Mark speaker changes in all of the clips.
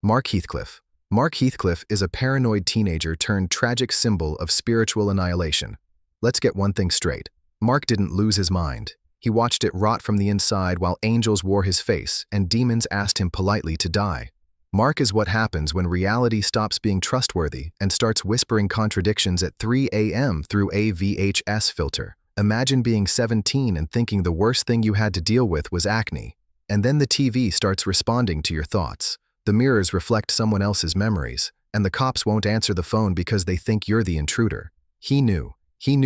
Speaker 1: Mark Heathcliffe. Mark Heathcliffe is a paranoid teenager turned tragic symbol of spiritual annihilation. Let's get one thing straight. Mark didn't lose his mind. He watched it rot from the inside while angels wore his face and demons asked him politely to die. Mark is what happens when reality stops being trustworthy and starts whispering contradictions at 3 a.m. through a VHS filter. Imagine being 17 and thinking the worst thing you had to deal with was acne. And then the TV starts responding to your thoughts. The mirrors reflect someone else's memories, and the cops won't answer the phone because they think you're the intruder. He knew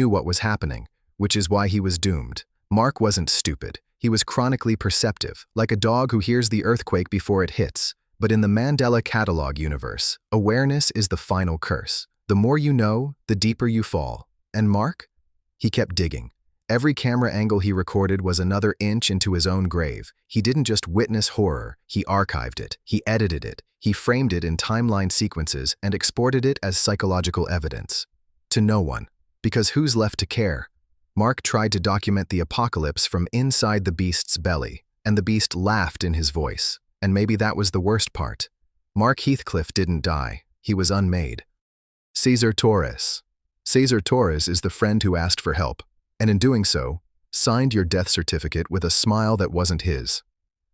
Speaker 1: what was happening, which is why he was doomed. Mark wasn't stupid. He was chronically perceptive, like a dog who hears the earthquake before it hits. But in the Mandela Catalogue universe, awareness is the final curse. The more you know, the deeper you fall. And Mark? He kept digging. Every camera angle he recorded was another inch into his own grave. He didn't just witness horror, he archived it, he edited it, he framed it in timeline sequences and exported it as psychological evidence. To no one. Because who's left to care? Mark tried to document the apocalypse from inside the beast's belly, and the beast laughed in his voice. And maybe that was the worst part. Mark Heathcliffe didn't die. He was unmade. Torres. Torres is the friend who asked for help, and in doing so, signed your death certificate with a smile that wasn't his.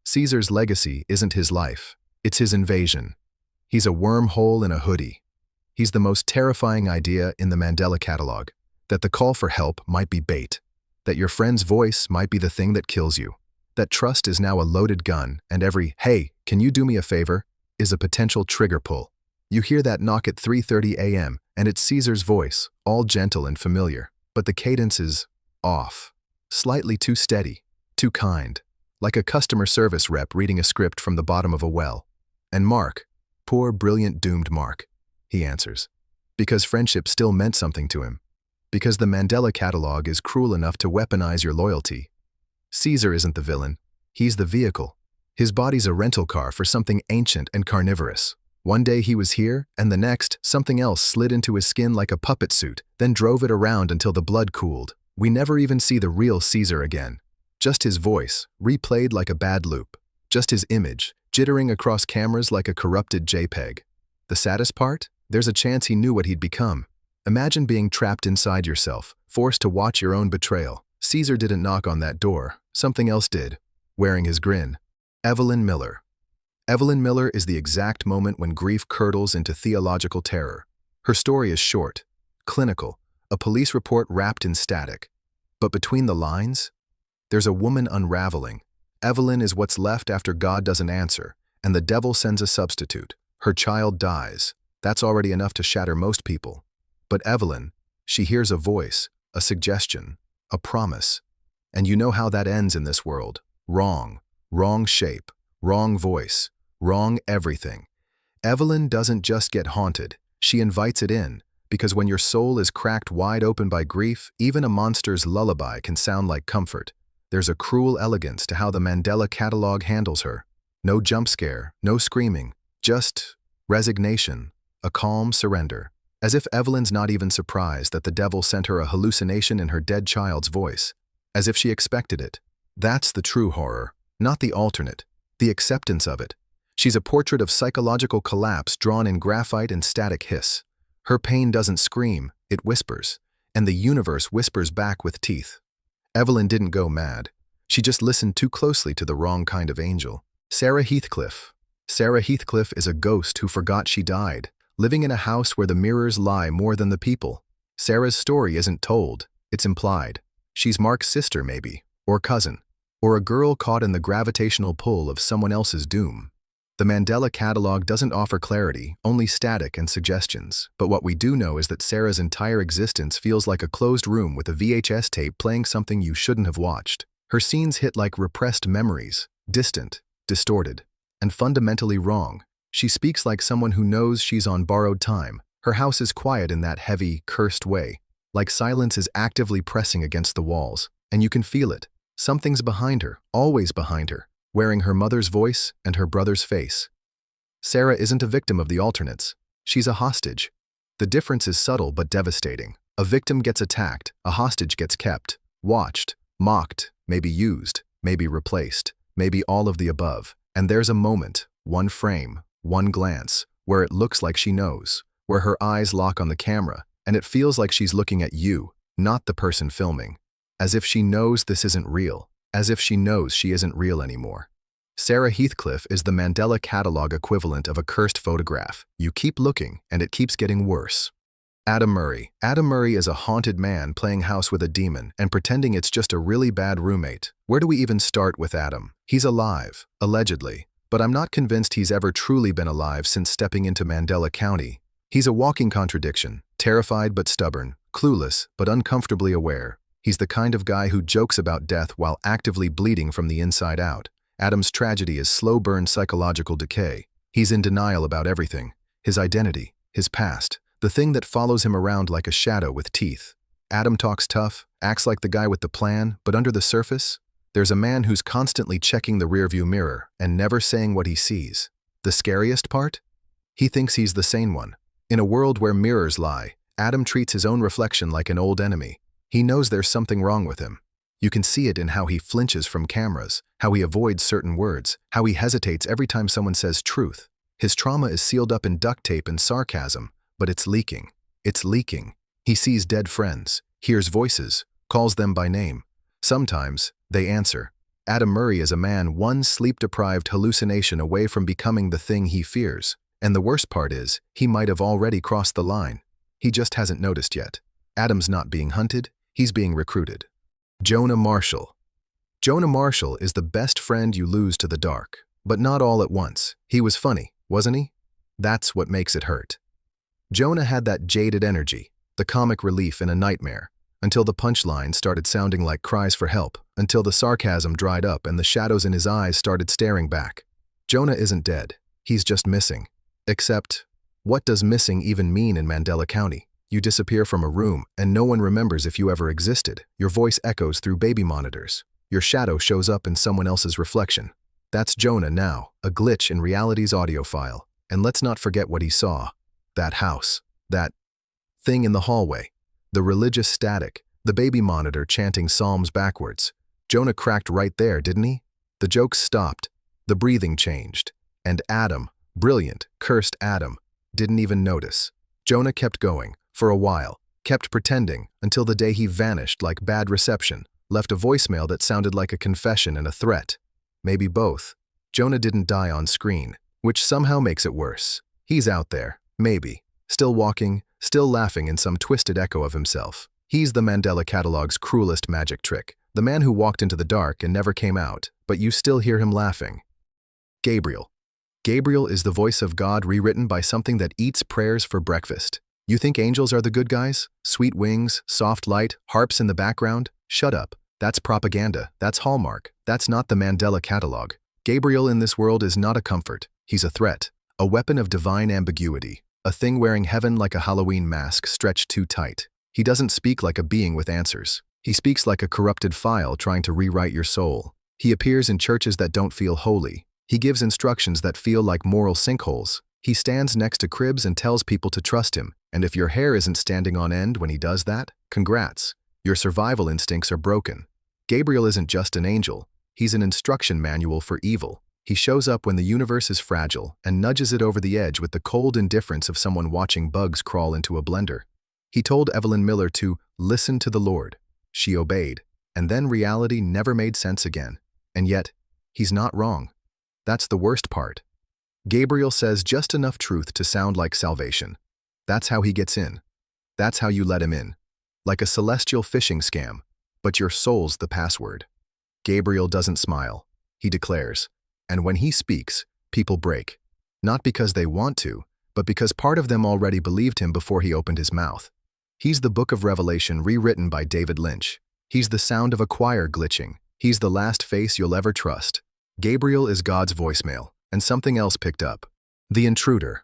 Speaker 1: Caesar's legacy isn't his life. It's his invasion. He's a wormhole in a hoodie. He's the most terrifying idea in the Mandela Catalogue. That the call for help might be bait. That your friend's voice might be the thing that kills you. That trust is now a loaded gun, and every, "Hey, can you do me a favor?" is a potential trigger pull. You hear that knock at 3:30 a.m., and it's Caesar's voice, all gentle and familiar, but the cadence is off. Slightly too steady, too kind, like a customer service rep reading a script from the bottom of a well. And Mark, poor brilliant doomed Mark, he answers. Because friendship still meant something to him. Because the Mandela Catalogue is cruel enough to weaponize your loyalty. Caesar isn't the villain. He's the vehicle. His body's a rental car for something ancient and carnivorous. One day he was here, and the next, something else slid into his skin like a puppet suit, then drove it around until the blood cooled. We never even see the real Caesar again. Just his voice, replayed like a bad loop. Just his image, jittering across cameras like a corrupted JPEG. The saddest part? There's a chance he knew what he'd become. Imagine being trapped inside yourself, forced to watch your own betrayal. Caesar didn't knock on that door. Something else did, wearing his grin. Evelyn Miller. Evelyn Miller is the exact moment when grief curdles into theological terror. Her story is short, clinical, a police report wrapped in static. But between the lines, there's a woman unraveling. Evelyn is what's left after God doesn't answer, and the devil sends a substitute. Her child dies. That's already enough to shatter most people. But Evelyn, she hears a voice, a suggestion, a promise. And you know how that ends in this world. Wrong. Wrong shape. Wrong voice. Wrong everything. Evelyn doesn't just get haunted. She invites it in. Because when your soul is cracked wide open by grief, even a monster's lullaby can sound like comfort. There's a cruel elegance to how the Mandela Catalogue handles her. No jump scare, no screaming. Just resignation. A calm surrender. As if Evelyn's not even surprised that the devil sent her a hallucination in her dead child's voice. As if she expected it. That's the true horror, not the alternate, the acceptance of it. She's a portrait of psychological collapse drawn in graphite and static hiss. Her pain doesn't scream, it whispers, and the universe whispers back with teeth. Evelyn didn't go mad. She just listened too closely to the wrong kind of angel. Sarah Heathcliffe. Sarah Heathcliffe is a ghost who forgot she died. Living in a house where the mirrors lie more than the people. Sarah's story isn't told, it's implied. She's Mark's sister maybe, or cousin, or a girl caught in the gravitational pull of someone else's doom. The Mandela Catalogue doesn't offer clarity, only static and suggestions. But what we do know is that Sarah's entire existence feels like a closed room with a VHS tape playing something you shouldn't have watched. Her scenes hit like repressed memories, distant, distorted, and fundamentally wrong. She speaks like someone who knows she's on borrowed time. Her house is quiet in that heavy, cursed way, like silence is actively pressing against the walls, and you can feel it. Something's behind her, always behind her, wearing her mother's voice and her brother's face. Sarah isn't a victim of the alternates. She's a hostage. The difference is subtle but devastating. A victim gets attacked, a hostage gets kept, watched, mocked, maybe used, maybe replaced, maybe all of the above. And there's a moment, one frame, One glance, where it looks like she knows, where her eyes lock on the camera, and it feels like she's looking at you, not the person filming. As if she knows this isn't real, as if she knows she isn't real anymore. Sarah Heathcliffe is the Mandela Catalogue equivalent of a cursed photograph. You keep looking, and it keeps getting worse. Adam Murray. Adam Murray is a haunted man playing house with a demon and pretending it's just a really bad roommate. Where do we even start with Adam? He's alive, allegedly, but I'm not convinced he's ever truly been alive since stepping into Mandela County. He's a walking contradiction, terrified but stubborn, clueless but uncomfortably aware. He's the kind of guy who jokes about death while actively bleeding from the inside out. Adam's tragedy is slow-burn psychological decay. He's in denial about everything, his identity, his past, the thing that follows him around like a shadow with teeth. Adam talks tough, acts like the guy with the plan, but under the surface, there's a man who's constantly checking the rearview mirror and never saying what he sees. The scariest part? He thinks he's the sane one. In a world where mirrors lie, Adam treats his own reflection like an old enemy. He knows there's something wrong with him. You can see it in how he flinches from cameras, how he avoids certain words, how he hesitates every time someone says truth. His trauma is sealed up in duct tape and sarcasm, but it's leaking. It's leaking. He sees dead friends, hears voices, calls them by name. Sometimes, they answer. Adam Murray is a man one sleep-deprived hallucination away from becoming the thing he fears. And the worst part is, he might have already crossed the line. He just hasn't noticed yet. Adam's not being hunted, he's being recruited. Jonah Marshall. Jonah Marshall is the best friend you lose to the dark, but not all at once. He was funny, wasn't he? That's what makes it hurt. Jonah had that jaded energy, the comic relief in a nightmare, until the punchline started sounding like cries for help, until the sarcasm dried up and the shadows in his eyes started staring back. Jonah isn't dead, he's just missing. Except, what does missing even mean in Mandela County? You disappear from a room, and no one remembers if you ever existed. Your voice echoes through baby monitors. Your shadow shows up in someone else's reflection. That's Jonah now, a glitch in reality's audio file. And let's not forget what he saw. That house. That thing in the hallway. The religious static. The baby monitor chanting psalms backwards. Jonah cracked right there, didn't he? The jokes stopped. The breathing changed. And Adam, brilliant, cursed Adam, didn't even notice. Jonah kept going. For a while, kept pretending until the day he vanished like bad reception, left a voicemail that sounded like a confession and a threat. Maybe both. Jonah didn't die on screen, which somehow makes it worse. He's out there, maybe, still walking, still laughing in some twisted echo of himself. He's the Mandela Catalogue's cruelest magic trick, the man who walked into the dark and never came out, but you still hear him laughing. Gabriel. Gabriel is the voice of God rewritten by something that eats prayers for breakfast. You think angels are the good guys? Sweet wings, soft light, harps in the background? Shut up. That's propaganda. That's Hallmark. That's not the Mandela Catalogue. Gabriel in this world is not a comfort. He's a threat. A weapon of divine ambiguity. A thing wearing heaven like a Halloween mask stretched too tight. He doesn't speak like a being with answers. He speaks like a corrupted file trying to rewrite your soul. He appears in churches that don't feel holy. He gives instructions that feel like moral sinkholes. He stands next to cribs and tells people to trust him. And if your hair isn't standing on end when he does that, congrats. Your survival instincts are broken. Gabriel isn't just an angel. He's an instruction manual for evil. He shows up when the universe is fragile and nudges it over the edge with the cold indifference of someone watching bugs crawl into a blender. He told Evelyn Miller to listen to the Lord. She obeyed. And then reality never made sense again. And yet, he's not wrong. That's the worst part. Gabriel says just enough truth to sound like salvation. That's how he gets in. That's how you let him in. Like a celestial phishing scam, but your soul's the password. Gabriel doesn't smile. He declares. And when he speaks, people break. Not because they want to, but because part of them already believed him before he opened his mouth. He's the Book of Revelation rewritten by David Lynch. He's the sound of a choir glitching. He's the last face you'll ever trust. Gabriel is God's voicemail, and something else picked up. The Intruder.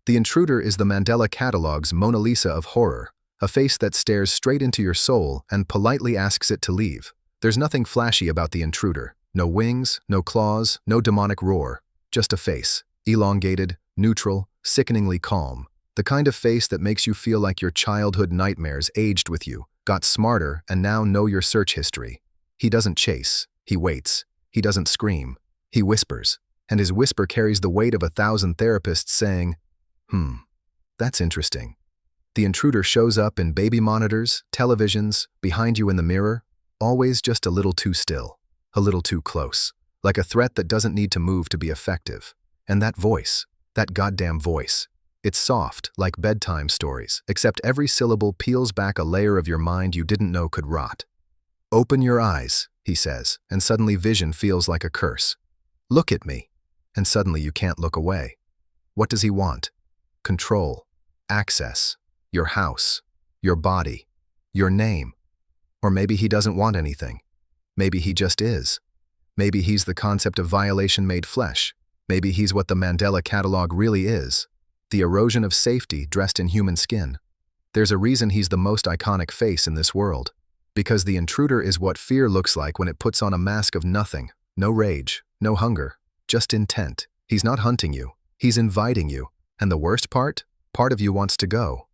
Speaker 1: The Intruder is the Mandela Catalogue's Mona Lisa of horror, a face that stares straight into your soul and politely asks it to leave. There's nothing flashy about the Intruder. No wings, no claws, no demonic roar. Just a face. Elongated, neutral, sickeningly calm. The kind of face that makes you feel like your childhood nightmares aged with you, got smarter, and now know your search history. He doesn't chase. He waits. He doesn't scream. He whispers. and his whisper carries the weight of 1,000 therapists saying, that's interesting. The intruder shows up in baby monitors, televisions, behind you in the mirror, always just a little too still, a little too close, like a threat that doesn't need to move to be effective. And that voice, that goddamn voice, it's soft, like bedtime stories, except every syllable peels back a layer of your mind you didn't know could rot. Open your eyes, he says, and suddenly vision feels like a curse. Look at me, and suddenly you can't look away. What does he want? Control, access, your house, your body, your name. Or maybe he doesn't want anything. Maybe he just is. Maybe he's the concept of violation made flesh. Maybe he's what the Mandela Catalogue really is. The erosion of safety dressed in human skin. There's a reason he's the most iconic face in this world. Because the intruder is what fear looks like when it puts on a mask of nothing. No rage, no hunger, just intent. He's not hunting you. He's inviting you. And the worst part? Part of you wants to go.